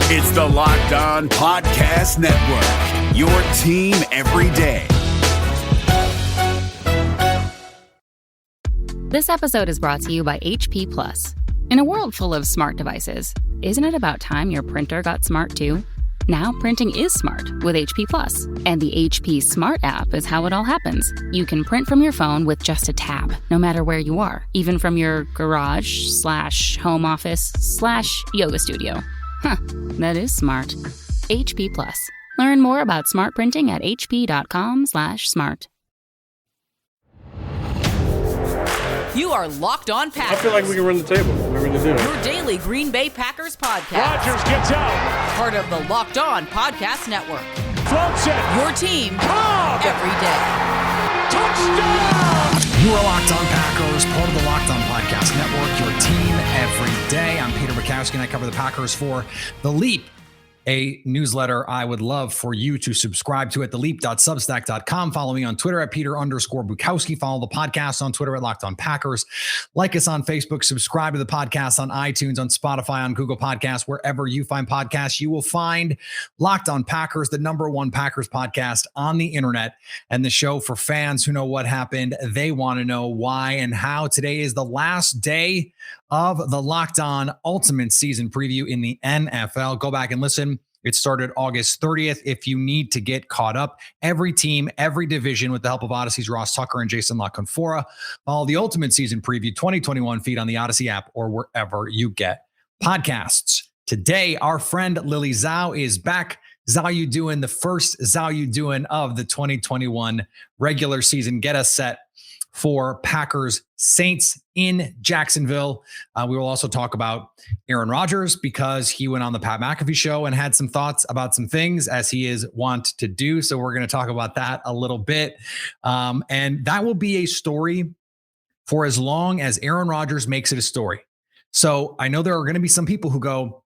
It's the Locked On Podcast Network, your team every day. This episode is brought to you by HP Plus. In a world full of smart devices, isn't it about time your printer got smart too? Now printing is smart with HP Plus, and the HP Smart app is how it all happens. You can print from your phone with just a tap, no matter where you are, even from your garage/home office/yoga studio. Huh, that is smart. HP Plus. Learn more about smart printing at hp.com/smart. You are Locked On Packers. I feel like we can run the table. We're going to do it. Your daily Green Bay Packers podcast. Rodgers gets out. Part of the Locked On Podcast Network. Floats it. Your team every day. Touchdown! You are Locked On Packers, part of the Locked On Podcast Network, your team every day. I'm Peter Bukowski, and I cover the Packers for The Leap, a newsletter I would love for you to subscribe to at theleap.substack.com. Follow me on Twitter at Peter_Bukowski. Follow the podcast on Twitter at Locked On Packers. Like us on Facebook. Subscribe to the podcast on iTunes, on Spotify, on Google Podcasts. Wherever you find podcasts, you will find Locked On Packers, the #1 Packers podcast on the internet, and the show for fans who know what happened. They want to know why and how. Today is the last day of the Locked On Ultimate Season Preview in the NFL. Go back and listen. It started August 30th. If you need to get caught up, every team, every division, with the help of Odyssey's Ross Tucker and Jason La Canfora. Follow the Ultimate Season Preview 2021 feed on the Odyssey app or wherever you get podcasts. Today, our friend Lily Zhao is back. Zhao, you doing the first Zhao you doing of the 2021 regular season. Get us set for Packers Saints in Jacksonville. We will also talk about Aaron Rodgers because he went on the Pat McAfee show and had some thoughts about some things, as he is wont to do. So we're going to talk about that a little bit. And that will be a story for as long as Aaron Rodgers makes it a story. So I know there are going to be some people who go,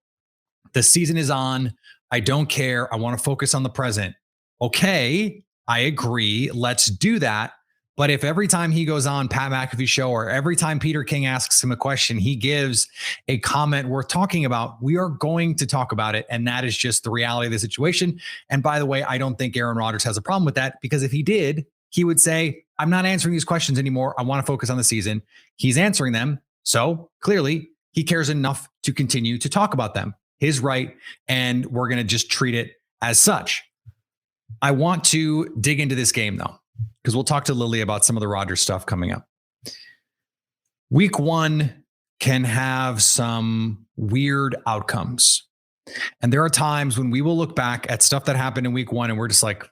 the season is on. I don't care. I want to focus on the present. Okay, I agree. Let's do that. But if every time he goes on Pat McAfee show, or every time Peter King asks him a question, he gives a comment worth talking about, we are going to talk about it. And that is just the reality of the situation. And by the way, I don't think Aaron Rodgers has a problem with that, because if he did, he would say, I'm not answering these questions anymore. I want to focus on the season. He's answering them. So clearly he cares enough to continue to talk about them. His right. And we're going to just treat it as such. I want to dig into this game, though, because we'll talk to Lily about some of the Rodgers stuff coming up. Week 1 can have some weird outcomes. And there are times when we will look back at stuff that happened in week 1 and we're just like,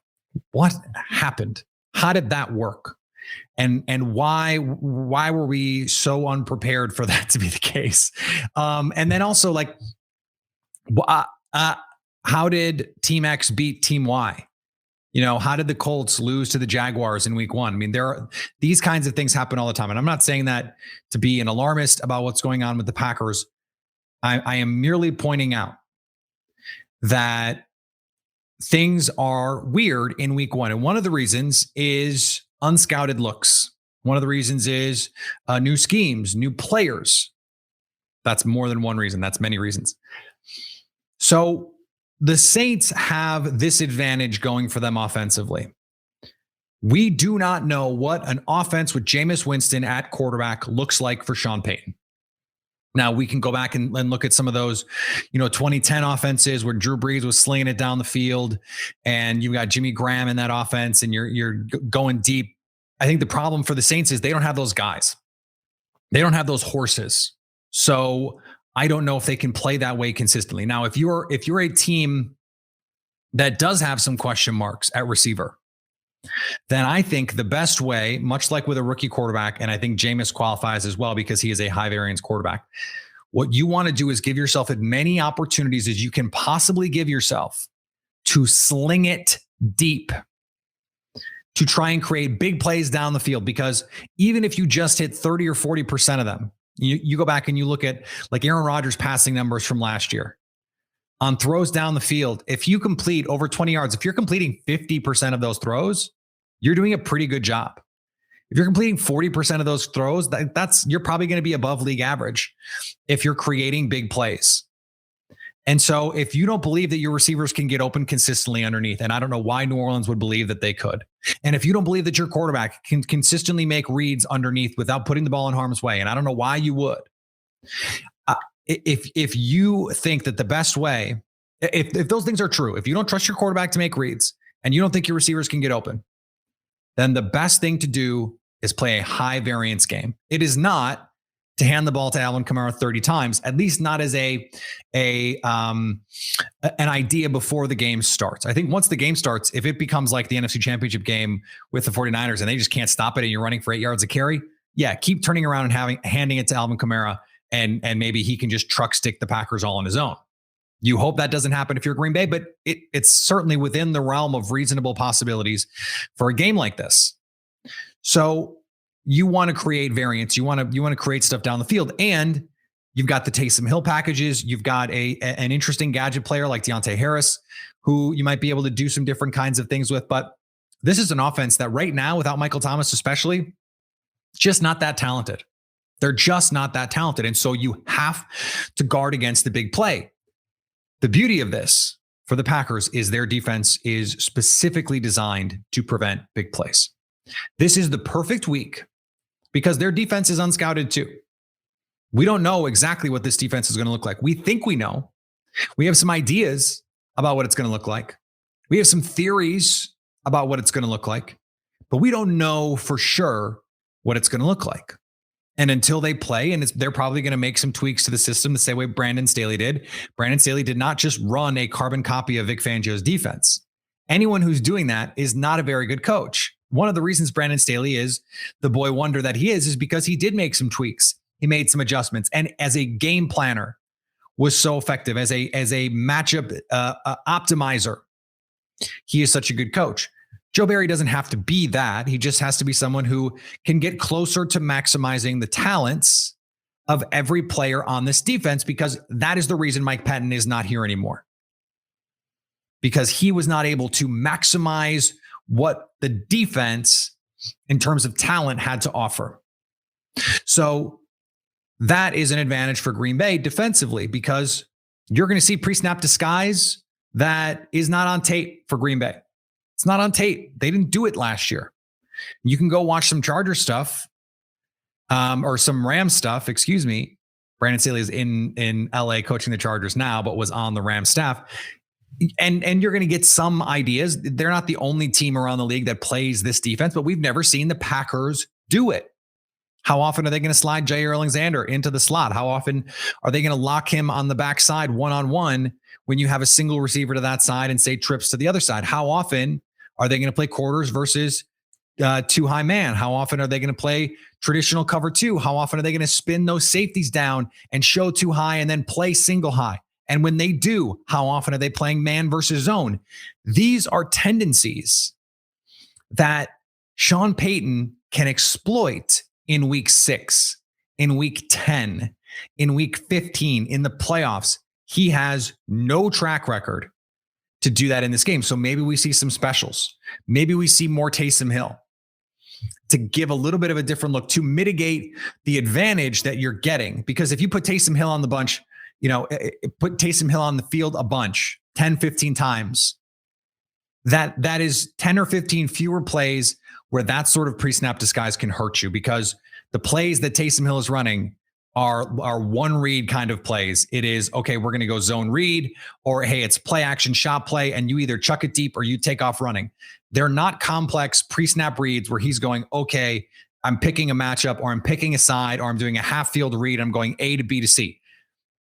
what happened? How did that work? And why were we so unprepared for that to be the case? And then also, like, how did Team X beat Team Y? You know, how did the Colts lose to the Jaguars in week 1? I mean, these kinds of things happen all the time. And I'm not saying that to be an alarmist about what's going on with the Packers. I am merely pointing out that things are weird in week 1. And one of the reasons is unscouted looks. One of the reasons is new schemes, new players. That's more than one reason. That's many reasons. So the Saints have this advantage going for them offensively. We do not know what an offense with Jameis Winston at quarterback looks like for Sean Payton. Now, we can go back and look at some of those, 2010 offenses where Drew Brees was slinging it down the field, and you got Jimmy Graham in that offense, and you're going deep. I think the problem for the Saints is they don't have those guys. They don't have those horses. So I don't know if they can play that way consistently. Now, if you're a team that does have some question marks at receiver, then I think the best way, much like with a rookie quarterback, and I think Jameis qualifies as well because he is a high variance quarterback, what you want to do is give yourself as many opportunities as you can possibly give yourself to sling it deep, to try and create big plays down the field. Because even if you just hit 30 or 40% of them, you go back and you look at like Aaron Rodgers' passing numbers from last year on throws down the field. If you complete over 20 yards, if you're completing 50% of those throws, you're doing a pretty good job. If you're completing 40% of those throws, you're probably going to be above league average if you're creating big plays. And so if you don't believe that your receivers can get open consistently underneath, and I don't know why New Orleans would believe that they could, and if you don't believe that your quarterback can consistently make reads underneath without putting the ball in harm's way, and I don't know why you would, if you think that the best way, if those things are true, if you don't trust your quarterback to make reads and you don't think your receivers can get open, then the best thing to do is play a high variance game. It is not to hand the ball to Alvin Kamara 30 times, at least not as an idea before the game starts. I think once the game starts, if it becomes like the NFC Championship game with the 49ers and they just can't stop it and you're running for 8 yards a carry, yeah, keep turning around and handing it to Alvin Kamara and maybe he can just truck stick the Packers all on his own. You hope that doesn't happen if you're Green Bay, but it's certainly within the realm of reasonable possibilities for a game like this. So you want to create variance. You want to create stuff down the field, and you've got the Taysom Hill packages. You've got an interesting gadget player like Deontay Harris, who you might be able to do some different kinds of things with. But this is an offense that right now, without Michael Thomas especially, just not that talented. They're just not that talented, and so you have to guard against the big play. The beauty of this for the Packers is their defense is specifically designed to prevent big plays. This is the perfect week because their defense is unscouted too. We don't know exactly what this defense is going to look like. We think we know. We have some ideas about what it's going to look like. We have some theories about what it's going to look like, but we don't know for sure what it's going to look like. And until they play, and they're probably going to make some tweaks to the system the same way Brandon Staley did. Brandon Staley did not just run a carbon copy of Vic Fangio's defense. Anyone who's doing that is not a very good coach. One of the reasons Brandon Staley is the boy wonder that he is because he did make some tweaks. He made some adjustments. And as a game planner was so effective, as a matchup optimizer, he is such a good coach. Joe Barry doesn't have to be that. He just has to be someone who can get closer to maximizing the talents of every player on this defense, because that is the reason Mike Patton is not here anymore. Because he was not able to maximize what the defense in terms of talent had to offer. So that is an advantage for Green Bay defensively, because you're going to see pre-snap disguise that is not on tape for Green Bay. It's not on tape. They didn't do it last year. You can go watch some Charger stuff or some Ram stuff, excuse me. Brandon Staley is in LA coaching the Chargers now, but was on the Ram staff. And you're going to get some ideas. They're not the only team around the league that plays this defense, but we've never seen the Packers do it. How often are they going to slide Jair Alexander into the slot? How often are they going to lock him on the backside one-on-one when you have a single receiver to that side and say trips to the other side? How often are they going to play quarters versus two high man? How often are they going to play traditional cover two? How often are they going to spin those safeties down and show two high and then play single high? And when they do, how often are they playing man versus zone? These are tendencies that Sean Payton can exploit in week 6, in week 10, in week 15, in the playoffs. He has no track record to do that in this game. So maybe we see some specials. Maybe we see more Taysom Hill to give a little bit of a different look, to mitigate the advantage that you're getting. Because if you put Taysom Hill on the bunch, put Taysom Hill on the field a bunch, 10, 15 times, that is 10 or 15 fewer plays where that sort of pre-snap disguise can hurt you, because the plays that Taysom Hill is running are one read kind of plays. It is, okay, we're going to go zone read, or hey, it's play action shot play, and you either chuck it deep or you take off running. They're not complex pre-snap reads where he's going, okay, I'm picking a matchup, or I'm picking a side, or I'm doing a half field read. I'm going A to B to C.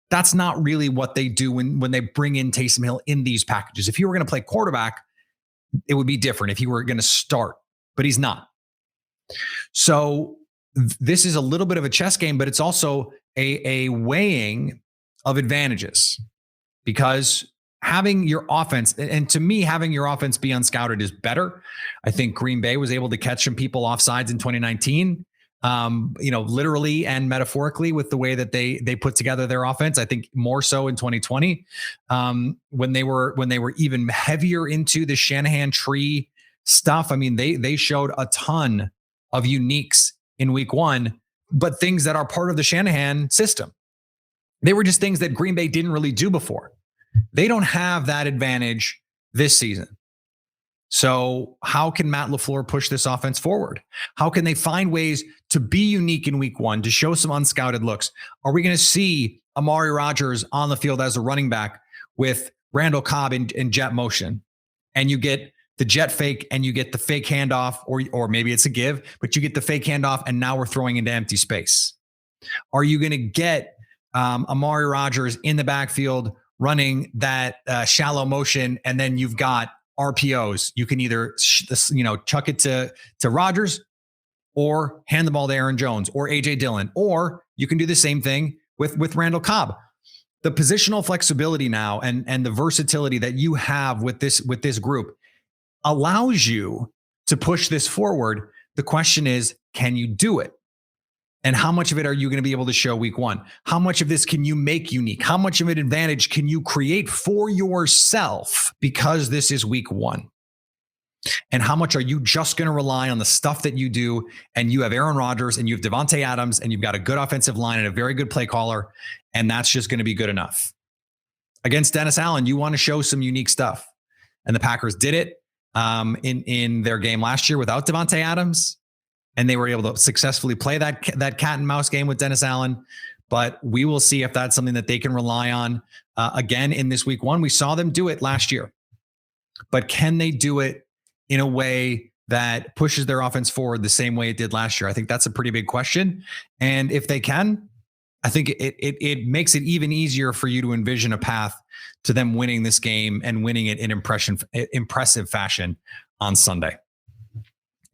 That's not really what they do when they bring in Taysom Hill in these packages. If you were going to play quarterback, it would be different if he were going to start, but he's not. So this is a little bit of a chess game, but it's also a weighing of advantages, because having your offense, and to me, having your offense be unscouted is better. I think Green Bay was able to catch some people offsides in 2019, literally and metaphorically, with the way that they put together their offense. I think more so in 2020, when they were even heavier into the Shanahan tree stuff. I mean, they showed a ton of uniques in week 1, but things that are part of the Shanahan system. They were just things that Green Bay didn't really do before. They don't have that advantage this season. So how can Matt LaFleur push this offense forward? How can they find ways to be unique in week one, to show some unscouted looks? Are we going to see Amari Rodgers on the field as a running back with Randall Cobb in jet motion? And you get the jet fake and you get the fake handoff, or maybe it's a give, but you get the fake handoff and now we're throwing into empty space. Are you going to get Amari Rodgers in the backfield running that shallow motion, and then you've got RPOs? You can either chuck it to Rodgers or hand the ball to Aaron Jones or AJ Dillon, or you can do the same thing with Randall Cobb. The positional flexibility now and the versatility that you have with this group allows you to push this forward. The question is, can you do it? And how much of it are you going to be able to show week one? How much of this can you make unique? How much of an advantage can you create for yourself because this is week one? And how much are you just going to rely on the stuff that you do? And you have Aaron Rodgers and you have Devontae Adams and you've got a good offensive line and a very good play caller. And that's just going to be good enough. Against Dennis Allen, you want to show some unique stuff. And the Packers did it in their game last year without Devontae Adams. And they were able to successfully play that cat and mouse game with Dennis Allen. But we will see if that's something that they can rely on again in this week one. We saw them do it last year. But can they do it in a way that pushes their offense forward the same way it did last year? I think that's a pretty big question. And if they can, I think it makes it even easier for you to envision a path to them winning this game and winning it in impressive fashion on Sunday.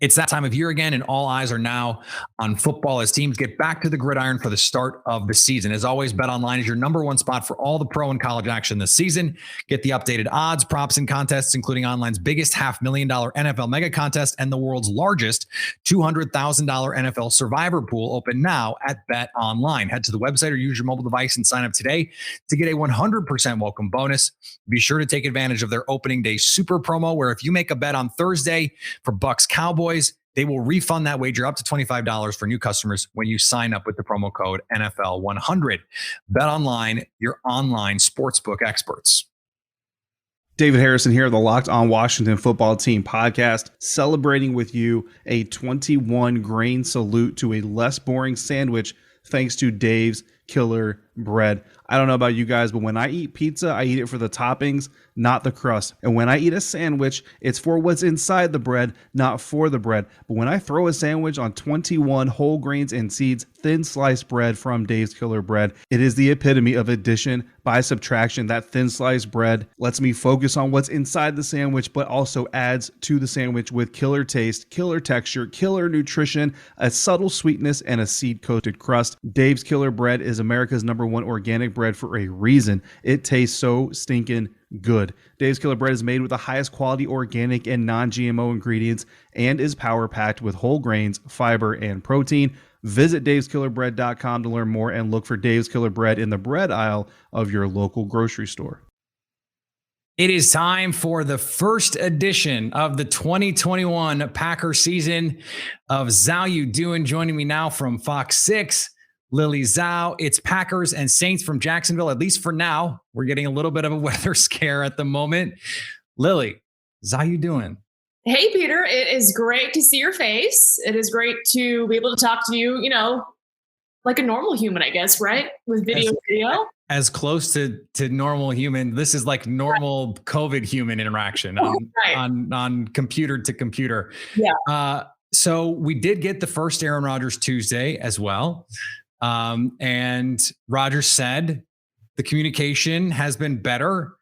It's that time of year again, and all eyes are now on football as teams get back to the gridiron for the start of the season. As always, BetOnline is your number one spot for all the pro and college action this season. Get the updated odds, props, and contests, including online's biggest $500,000 NFL mega contest and the world's largest $200,000 NFL survivor pool, open now at BetOnline. Head to the website or use your mobile device and sign up today to get a 100% welcome bonus. Be sure to take advantage of their opening day super promo, where if you make a bet on Thursday for Bucks Cowboys, they will refund that wager up to $25 for new customers when you sign up with the promo code NFL100. BetOnline, your online sportsbook experts. David Harrison here, the Locked On Washington Football Team podcast, celebrating with you a 21 grain salute to a less boring sandwich thanks to Dave's Killer Bread. I don't know about you guys, but when I eat pizza, I eat it for the toppings, not the crust. And when I eat a sandwich, it's for what's inside the bread, not for the bread. But when I throw a sandwich on 21 whole grains and seeds, thin sliced bread from Dave's Killer Bread, it is the epitome of addition by subtraction. That thin sliced bread lets me focus on what's inside the sandwich, but also adds to the sandwich with killer taste, killer texture, killer nutrition, a subtle sweetness, and a seed-coated crust. Dave's Killer Bread is America's #1 organic bread for a reason. It tastes so stinking good. Dave's Killer Bread is made with the highest quality organic and non-GMO ingredients and is power-packed with whole grains, fiber, and protein. Visit daveskillerbread.com to learn more and look for Dave's Killer Bread in the bread aisle of your local grocery store. It is time for the first edition of the 2021 Packer season of Zhao You Doing. Joining me now from Fox 6, Lily Zhao. It's Packers and Saints from Jacksonville, at least for now. We're getting a little bit of a weather scare at the moment. Lily, Zhao You Doing? Hey, Peter, it is great to see your face. It is great to be able to talk to you, like a normal human, I guess, right? With video. As close to normal human. This is like normal COVID human interaction on computer to computer. Yeah. So we did get the first Aaron Rodgers Tuesday as well. And Rodgers said the communication has been better.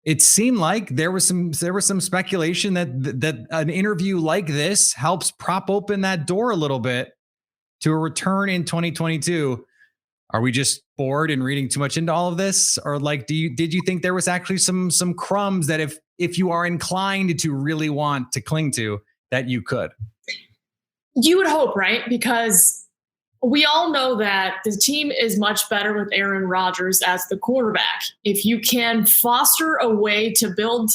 It seemed like there was some speculation that an interview like this helps prop open that door a little bit to a return in 2022. Are we just bored and reading too much into all of this? Or did you think there was actually some crumbs that if you are inclined to really want to cling to, that you could? You would hope, right? Because we all know that the team is much better with Aaron Rodgers as the quarterback. If you can foster a way to build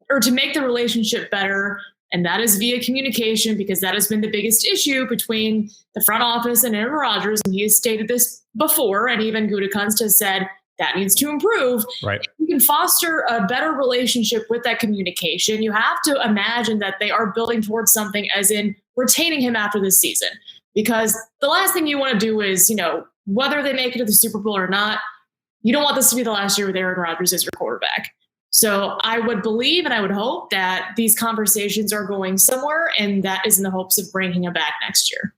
or to make the relationship better, and that is via communication, because that has been the biggest issue between the front office and Aaron Rodgers. And he has stated this before, and even Gutekunst has said that needs to improve. Right. You can foster a better relationship with that communication. You have to imagine that they are building towards something, as in retaining him after this season. Because the last thing you want to do is, whether they make it to the Super Bowl or not, you don't want this to be the last year with Aaron Rodgers as your quarterback. So I would believe and I would hope that these conversations are going somewhere, and that is in the hopes of bringing him back next year.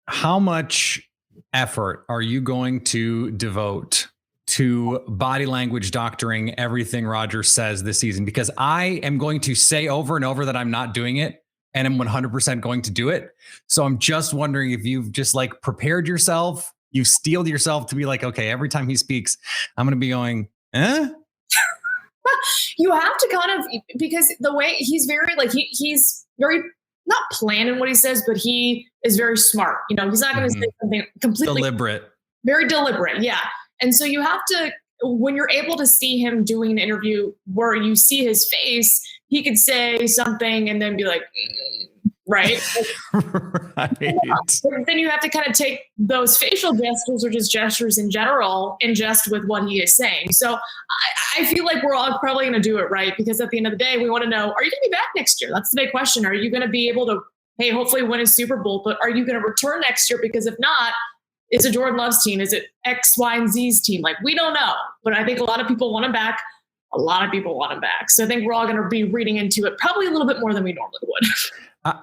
How much effort are you going to devote to body language doctoring everything Rodgers says this season? Because I am going to say over and over that I'm not doing it, and I'm 100% going to do it. So I'm just wondering if you've just prepared yourself, you've steeled yourself to be like, okay, every time he speaks, I'm going to be going, eh? You have to kind of, because the way he's very he's very not planning what he says, but he is very smart. He's not going to say something completely deliberate, very deliberate. Yeah. And so you have to, when you're able to see him doing an interview where you see his face, he could say something and then be like, right. Right. But then you have to kind of take those facial gestures or just gestures in general and just with what he is saying. So I feel like we're all probably going to do it right, because at the end of the day, we want to know, are you going to be back next year? That's the big question. Are you going to be able to, hey, hopefully win a Super Bowl, but are you going to return next year? Because if not, is it Jordan Love's team? Is it X, Y, and Z's team? We don't know. But I think a lot of people want him back. A lot of people want him back. So I think we're all going to be reading into it probably a little bit more than we normally would.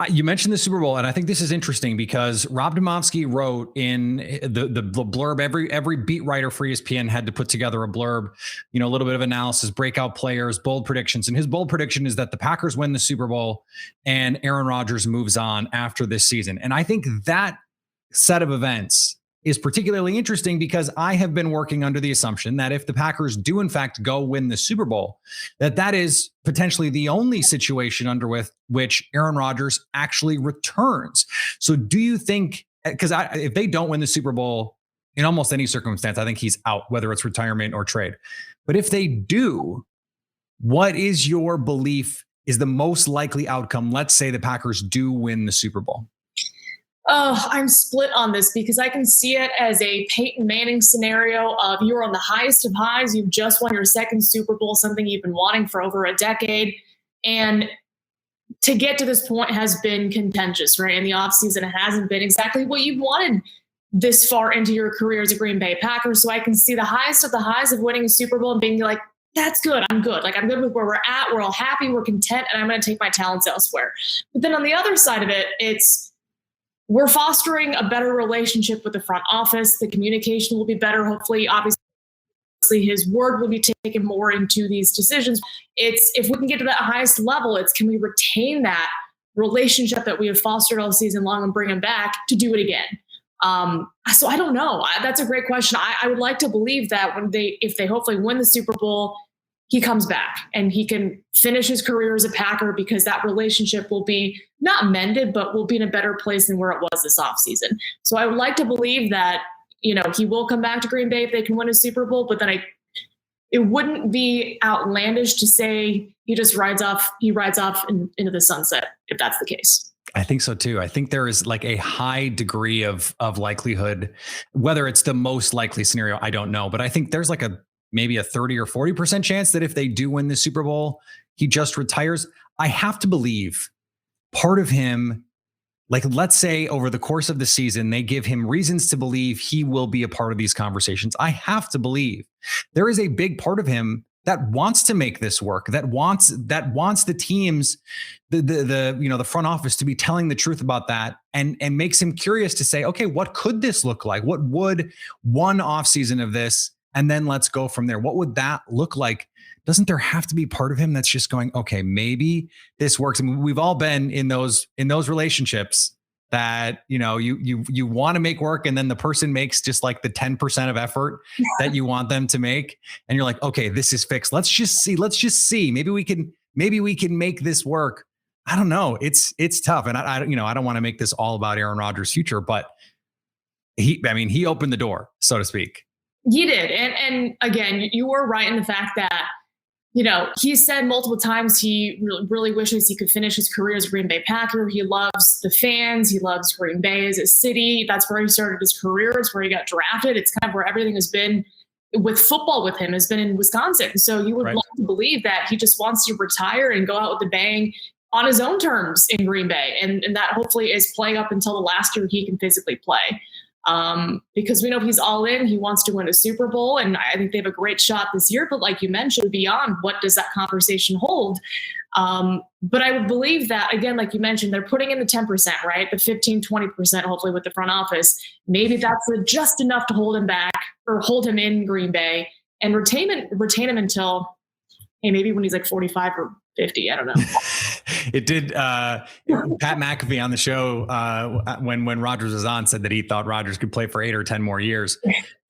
You mentioned the Super Bowl, and I think this is interesting because Rob Demovsky wrote in the blurb, every beat writer for ESPN had to put together a blurb, a little bit of analysis, breakout players, bold predictions. And his bold prediction is that the Packers win the Super Bowl and Aaron Rodgers moves on after this season. And I think that set of events is particularly interesting because I have been working under the assumption that if the Packers do in fact go win the Super Bowl, that is potentially the only situation under which Aaron Rodgers actually returns. So do you think, because if they don't win the Super Bowl in almost any circumstance, I think he's out, whether it's retirement or trade. But if they do, what is your belief is the most likely outcome? Let's say the Packers do win the Super Bowl. Oh, I'm split on this because I can see it as a Peyton Manning scenario of you're on the highest of highs. You've just won your second Super Bowl, something you've been wanting for over a decade. And to get to this point has been contentious, right? In the offseason, it hasn't been exactly what you've wanted this far into your career as a Green Bay Packer. So I can see the highest of the highs of winning a Super Bowl and being like, that's good. I'm good. I'm good with where we're at. We're all happy. We're content. And I'm going to take my talents elsewhere. But then on the other side of it, we're fostering a better relationship with the front office. The communication will be better. Hopefully, obviously, his word will be taken more into these decisions. If we can get to that highest level, can we retain that relationship that we have fostered all season long and bring him back to do it again? So I don't know. That's a great question. I would like to believe that if they hopefully win the Super Bowl, he comes back and he can finish his career as a Packer, because that relationship will be not mended, but will be in a better place than where it was this offseason. So I would like to believe that, he will come back to Green Bay if they can win a Super Bowl, but then it wouldn't be outlandish to say he rides off into the sunset if that's the case. I think so too. I think there is a high degree of likelihood, whether it's the most likely scenario, I don't know, but I think there's maybe a 30 or 40% chance that if they do win the Super Bowl, he just retires. I have to believe part of him, let's say over the course of the season, they give him reasons to believe he will be a part of these conversations. I have to believe there is a big part of him that wants to make this work, that wants the teams, the front office to be telling the truth about that, and makes him curious to say, okay, what could this look like? What would one offseason of this, and then let's go from there. What would that look like? Doesn't there have to be part of him that's just going, okay, maybe this works? I mean, we've all been in those relationships that, you want to make work, and then the person makes just the 10% of effort that you want them to make. And you're like, okay, this is fixed. Let's just see. Maybe we can make this work. I don't know. It's tough. And I don't want to make this all about Aaron Rodgers' future, but he opened the door, so to speak. He did. And again, you were right in the fact that, he said multiple times he really wishes he could finish his career as a Green Bay Packer. He loves the fans. He loves Green Bay as a city. That's where he started his career. It's where he got drafted. It's kind of where everything has been with football with him has been in Wisconsin. So you would Right. like to believe that he just wants to retire and go out with a bang on his own terms in Green Bay. And that hopefully is playing up until the last year he can physically play. Because we know he's all in. He wants to win a Super Bowl, and I think they have a great shot this year. But like you mentioned, beyond, what does that conversation hold? But I would believe that, again, like you mentioned, they're putting in the 10%, right? The 15, 20%, hopefully with the front office. Maybe that's just enough to hold him back or hold him in Green Bay and retain him until, hey, maybe when he's like 45 or 50. I don't know. It did. Pat McAfee on the show when Rodgers was on said that he thought Rodgers could play for 8 or 10 more years.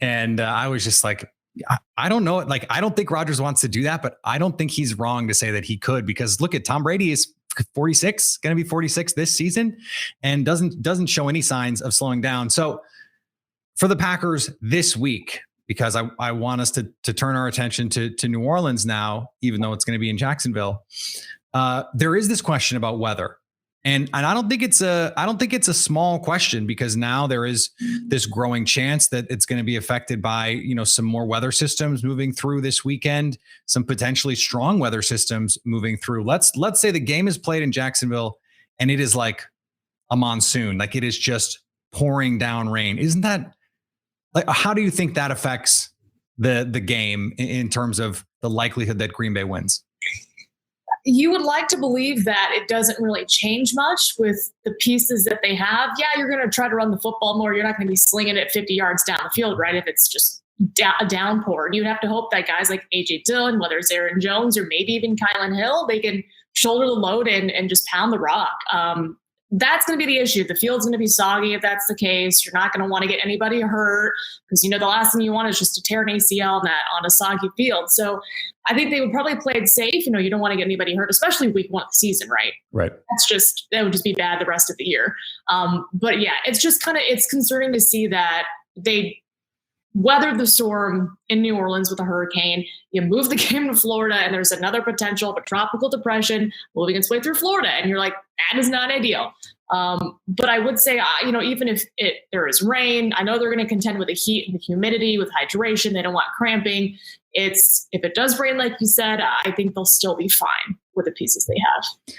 And I was just like, I don't know. Like, I don't think Rodgers wants to do that, but I don't think he's wrong to say that he could, because look at Tom Brady is 46, going to be 46 this season, and doesn't show any signs of slowing down. So for the Packers this week, because I want us to turn our attention to New Orleans now, even though it's going to be in Jacksonville. There is this question about weather. And I don't think it's a small question, because now there is this growing chance that it's going to be affected by, some more weather systems moving through this weekend, some potentially strong weather systems moving through. Let's say the game is played in Jacksonville and it is like a monsoon, like it is just pouring down rain. Isn't that like, how do you think that affects the game in terms of the likelihood that Green Bay wins? You would like to believe that it doesn't really change much with the pieces that they have. Yeah, you're going to try to run the football more. You're not going to be slinging it 50 yards down the field, right? If it's just a downpour. You'd have to hope that guys like A.J. Dillon, whether it's Aaron Jones or maybe even Kylan Hill, they can shoulder the load and just pound the rock. That's going to be the issue. The field's going to be soggy if that's the case. You're not going to want to get anybody hurt, because the last thing you want is just to tear an ACL on a soggy field. So I think they would probably play it safe. You don't want to get anybody hurt, especially week 1 of the season, right? Right. That would just be bad the rest of the year. But yeah, it's just it's concerning to see that they weathered the storm in New Orleans with a hurricane. You move the game to Florida, and there's another potential of a tropical depression moving its way through Florida. And you're like, that is not ideal. But I would say, even if there is rain, I know they're going to contend with the heat and the humidity, with hydration. They don't want cramping. If it does rain, like you said, I think they'll still be fine with the pieces they have.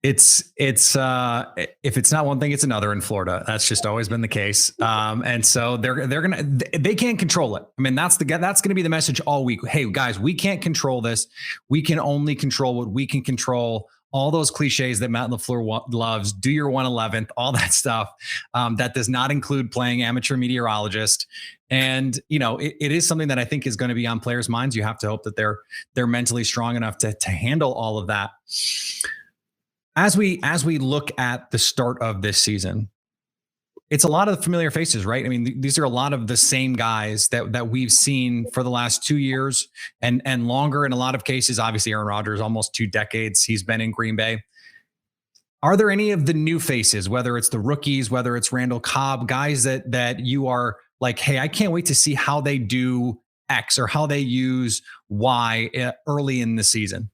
It's if it's not one thing, it's another in Florida. That's just always been the case. And so they can't control it. I mean, that's going to be the message all week. Hey guys, we can't control this. We can only control what we can control. All those cliches that Matt LaFleur loves, do your 111th, all that stuff. That does not include playing amateur meteorologist. And, it is something that I think is going to be on players' minds. You have to hope that they're mentally strong enough to handle all of that. As we look at the start of this season, it's a lot of familiar faces, right? I mean, these are a lot of the same guys that we've seen for the last 2 years and longer. In a lot of cases, obviously Aaron Rodgers, almost 2 decades he's been in Green Bay. Are there any of the new faces, whether it's the rookies, whether it's Randall Cobb, guys that you are like, hey, I can't wait to see how they do X or how they use Y early in the season?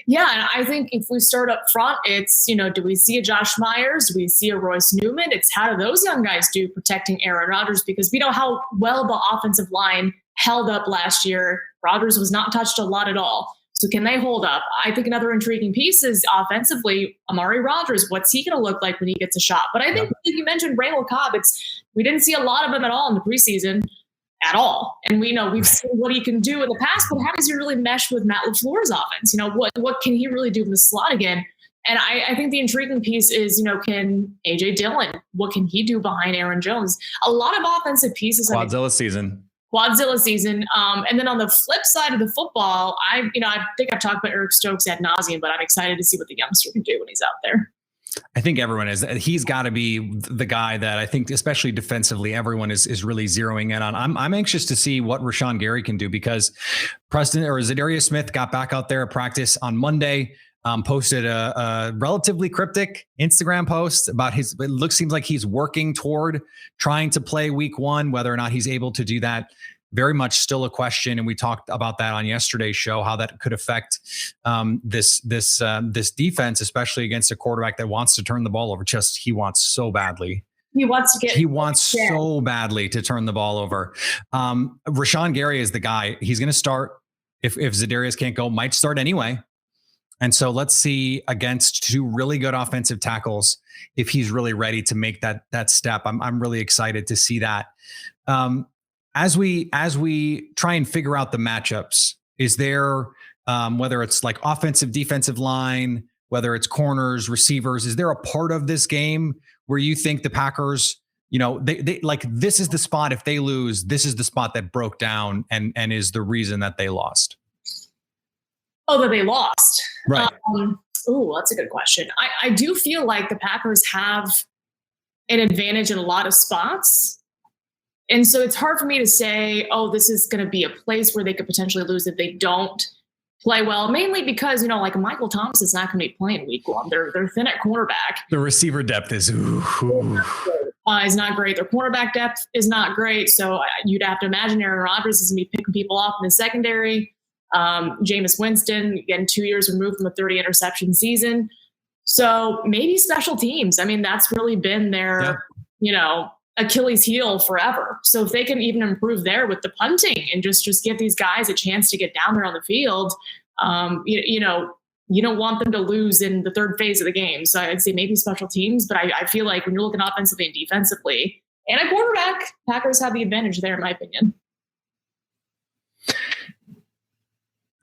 Yeah, and I think if we start up front, it's, do we see a Josh Myers? Do we see a Royce Newman? It's how do those young guys do protecting Aaron Rodgers? Because we know how well the offensive line held up last year. Rodgers was not touched a lot at all. So can they hold up? I think another intriguing piece is offensively, Amari Rodgers. What's he going to look like when he gets a shot? But I think, like you mentioned, Randall Cobb, we didn't see a lot of him at all in the preseason. At all. And we know we've seen what he can do in the past, but how does he really mesh with Matt LaFleur's offense? What can he really do in the slot again? And I think the intriguing piece is, can A.J. Dillon, what can he do behind Aaron Jones? A lot of offensive pieces. Quadzilla season. And then on the flip side of the football, I think I've talked about Eric Stokes ad nauseum, but I'm excited to see what the youngster can do when he's out there. I think everyone is. He's got to be the guy that I think, especially defensively, everyone is really zeroing in on. I'm anxious to see what Rashawn Gary can do, because Zadarius Smith got back out there at practice on Monday, posted a relatively cryptic Instagram post about seems like he's working toward trying to play week 1, whether or not he's able to do that. Very much still a question, and we talked about that on yesterday's show, how that could affect this defense, especially against a quarterback that wants to turn the ball over. He wants so badly He wants so badly to turn the ball over. Rashawn Gary is the guy. He's going to start if Za'Darius can't go, might start anyway. And so let's see against two really good offensive tackles if he's really ready to make that step. I'm really excited to see that. As we try and figure out the matchups, is there whether it's like offensive, defensive line, whether it's corners, receivers, is there a part of this game where you think the Packers, they like, this is the spot, if they lose, this is the spot that broke down and is the reason that they lost? Oh, that they lost. Right. That's a good question. I do feel like the Packers have an advantage in a lot of spots. And so it's hard for me to say, this is going to be a place where they could potentially lose if they don't play well, mainly because, like Michael Thomas is not going to be playing week one. They're thin at cornerback. The receiver depth is is not great. Their cornerback depth is not great. So you'd have to imagine Aaron Rodgers is going to be picking people off in the secondary. Jameis Winston, again, 2 years removed from a 30 interception season. So maybe special teams. I mean, that's really been their, Achilles heel forever. So if they can even improve there with the punting and just give these guys a chance to get down there on the field, you don't want them to lose in the third phase of the game. So I'd say maybe special teams, but I feel like when you're looking offensively and defensively and a quarterback, Packers have the advantage there, in my opinion.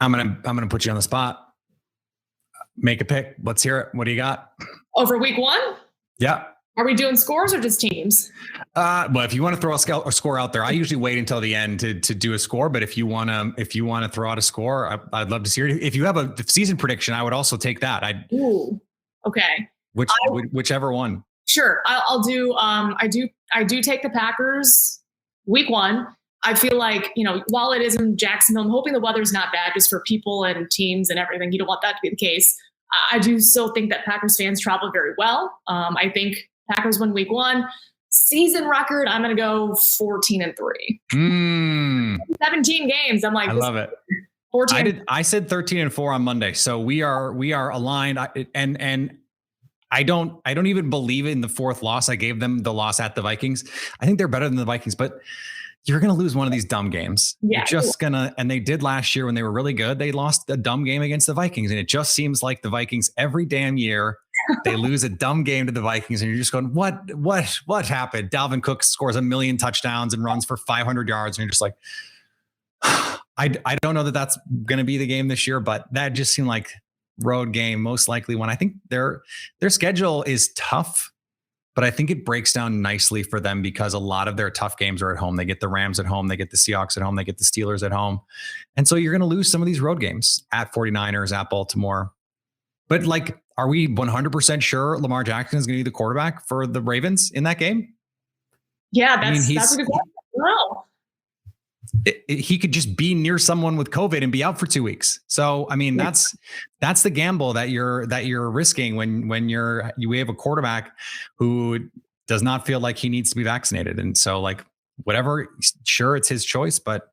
I'm gonna put you on the spot. Make a pick. Let's hear it. What do you got? For week one? Yeah. Are we doing scores or just teams? Well, if you want to throw a score out there, I usually wait until the end to do a score. But if you want to throw out a score, I'd love to see it. If you have a season prediction, I would also take that. Ooh, okay. Whichever one. Sure, I'll do. I do take the Packers week one. I feel like, while it is in Jacksonville, I'm hoping the weather's not bad just for people and teams and everything. You don't want that to be the case. I do still think that Packers fans travel very well. I think Packers win week one. Season record, I'm going to go 14-3. 17 games. I'm like, I love it. 14. I said 13-4 on Monday. So we are aligned. And I don't even believe in the fourth loss. I gave them the loss at the Vikings. I think they're better than the Vikings, but you're going to lose one of these dumb games. Yeah, you're just and they did last year when they were really good. They lost a dumb game against the Vikings. And it just seems like the Vikings every damn year, they lose a dumb game to the Vikings. And you're just going, what happened? Dalvin Cook scores 1 million touchdowns and runs for 500 yards. And you're just like, I don't know that that's going to be the game this year, but that just seemed like road game, most likely one. I think their schedule is tough. But I think it breaks down nicely for them because a lot of their tough games are at home. They get the Rams at home. They get the Seahawks at home. They get the Steelers at home. And so you're going to lose some of these road games at 49ers, at Baltimore. But are we 100% sure Lamar Jackson is going to be the quarterback for the Ravens in that game? Yeah, that's a good question. No. He could just be near someone with COVID and be out for 2 weeks. So, I mean, that's the gamble that you're risking when you have a quarterback who does not feel like he needs to be vaccinated. And so whatever, sure, it's his choice, but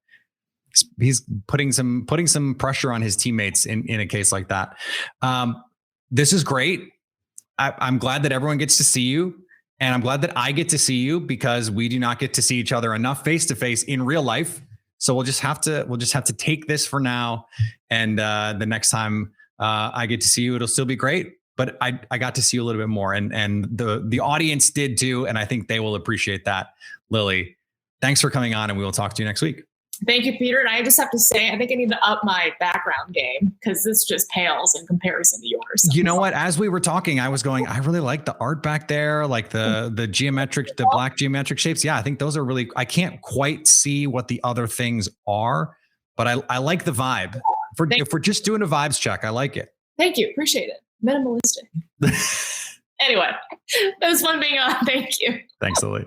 he's putting some pressure on his teammates in a case like that. This is great. I'm glad that everyone gets to see you. And I'm glad that I get to see you because we do not get to see each other enough face to face in real life. So we'll just have to take this for now. And the next time I get to see you, it'll still be great. But I got to see you a little bit more, and the audience did too. And I think they will appreciate that. Lily, thanks for coming on, and we will talk to you next week. Thank you, Peter. And I just have to say, I think I need to up my background game because this just pales in comparison to yours. You know what? As we were talking, I was going, I really like the art back there, like the black geometric shapes. Yeah, I think those are really, I can't quite see what the other things are, but I like the vibe. If we're just doing a vibes check, I like it. Thank you. Appreciate it. Minimalistic. Anyway, it was fun being on. Thank you. Thanks, Lily.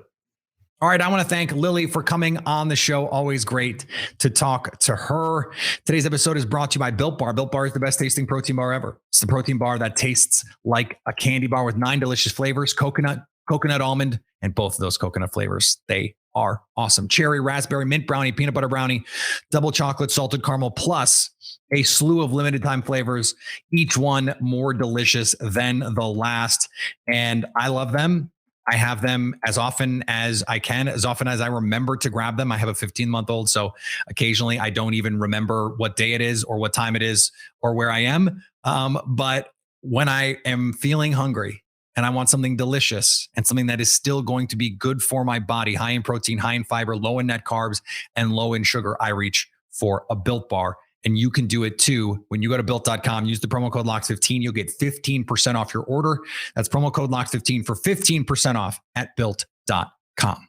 All right. I want to thank Lily for coming on the show. Always great to talk to her. Today's episode is brought to you by Built Bar. Built Bar is the best tasting protein bar ever. It's the protein bar that tastes like a candy bar with 9 delicious flavors, coconut, almond, and both of those coconut flavors. They are awesome. Cherry, raspberry, mint brownie, peanut butter brownie, double chocolate, salted caramel, plus a slew of limited time flavors, each one more delicious than the last. And I love them. I have them as often as I can, as often as I remember to grab them. I have a 15-month-old, so occasionally I don't even remember what day it is or what time it is or where I am. But when I am feeling hungry and I want something delicious and something that is still going to be good for my body, high in protein, high in fiber, low in net carbs, and low in sugar, I reach for a Built Bar. And you can do it too. When you go to built.com, use the promo code LOCKS15, you'll get 15% off your order. That's promo code LOCKS15 for 15% off at built.com.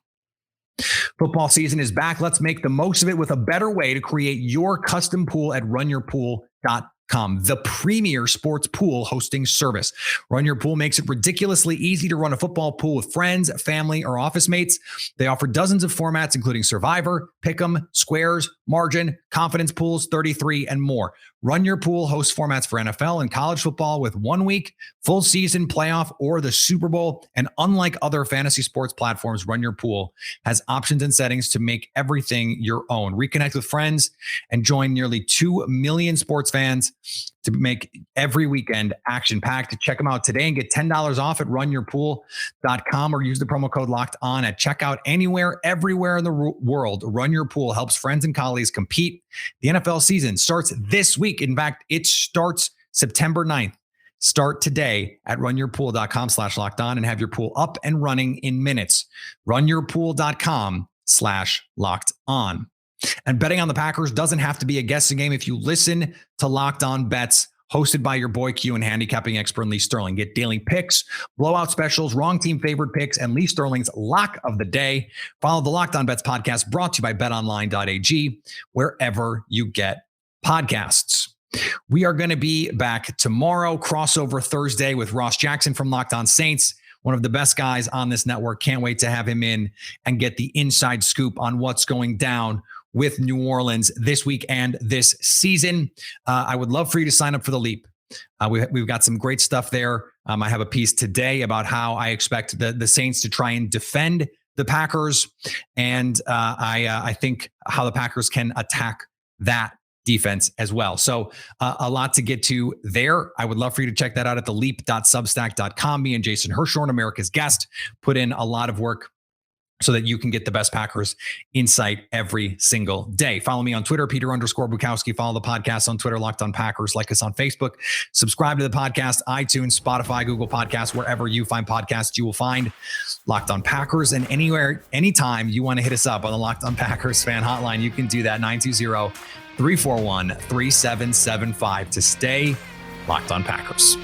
Football season is back. Let's make the most of it with a better way to create your custom pool at runyourpool.com. The premier sports pool hosting service. Run Your Pool makes it ridiculously easy to run a football pool with friends, family, or office mates. They offer dozens of formats, including Survivor, Pick'em, Squares, Margin, Confidence Pools, 33, and more. Run Your Pool hosts formats for NFL and college football with 1 week, full season, playoff, or the Super Bowl. And unlike other fantasy sports platforms, Run Your Pool has options and settings to make everything your own. Reconnect with friends and join nearly 2 million sports fans to make every weekend action-packed. Check them out today and get $10 off at runyourpool.com or use the promo code Locked On at checkout. Anywhere, everywhere in the world, Run Your Pool helps friends and colleagues compete. The NFL season starts this week. In fact, it starts September 9th. Start today at runyourpool.com/lockedon and have your pool up and running in minutes. Runyourpool.com/lockedon. And betting on the Packers doesn't have to be a guessing game if you listen to Locked On Bets, hosted by your boy Q and handicapping expert Lee Sterling. Get daily picks, blowout specials, wrong team favorite picks, and Lee Sterling's lock of the day. Follow the Locked On Bets podcast, brought to you by betonline.ag, wherever you get podcasts. We are going to be back tomorrow, crossover Thursday with Ross Jackson from Locked On Saints, one of the best guys on this network. Can't wait to have him in and get the inside scoop on what's going down with New Orleans this week and this season. I would love for you to sign up for the Leap. We've got some great stuff there. I have a piece today about how I expect the Saints to try and defend the Packers, and I think how the Packers can attack that defense as well. So a lot to get to there. I would love for you to check that out at theleap.substack.com. Me and Jason Hirschhorn, America's guest, put in a lot of work so that you can get the best Packers insight every single day. Follow me on Twitter, Peter_Bukowski. Follow the podcast on Twitter, Locked On Packers. Like us on Facebook. Subscribe to the podcast, iTunes, Spotify, Google Podcasts, wherever you find podcasts, you will find Locked On Packers. And anywhere, anytime you want to hit us up on the Locked On Packers fan hotline, you can do that, 920-341-3775 to stay Locked On Packers.